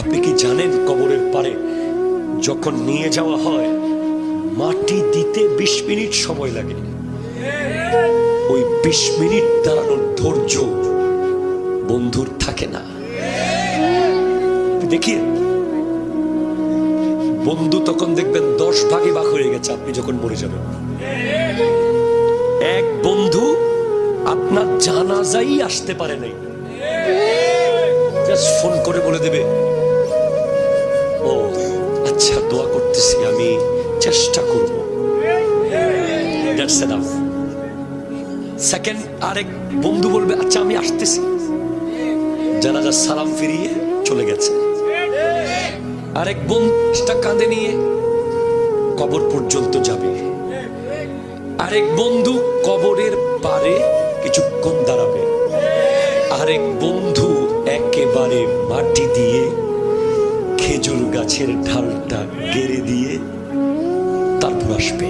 আপনি কি জানেন কবরের পারে যখন নিয়ে যাওয়া হয় মাটি দিতে 20 মিনিট সময় লাগে। ওই 20 মিনিট দাঁড়ানোর ধৈর্য বন্ধুর থাকে না। দেখিয়ে বন্ধু তখন দেখবেন 10 ভাগে ভাগ হয়ে গেছে আপনি যখন মরে যাবেন। এক বন্ধু আপনার জানাজাই আসতে পারে নাই, জাস্ট ফোন করে বলে দেবে, ও আচ্ছা দোয়া করতেছি, আমি চেষ্টা করব। That's enough. সেকেন্ড আরেক বন্ধু বলবে আচ্ছা আমি আসতেছি, জানাজা সালাম ফিরিয়ে চলে গেছে। আরেক বন্ধুটা কাঁধে নিয়ে কবর পর্যন্ত যাবে। আরেক বন্ধু কবরের পারে কিছুক্ষণ দাঁড়াবে। আরেক বন্ধু একেবারে মাটি দিয়ে খেজুর গাছের ঢালটা গেড়ে দিয়ে তারপর আসবে।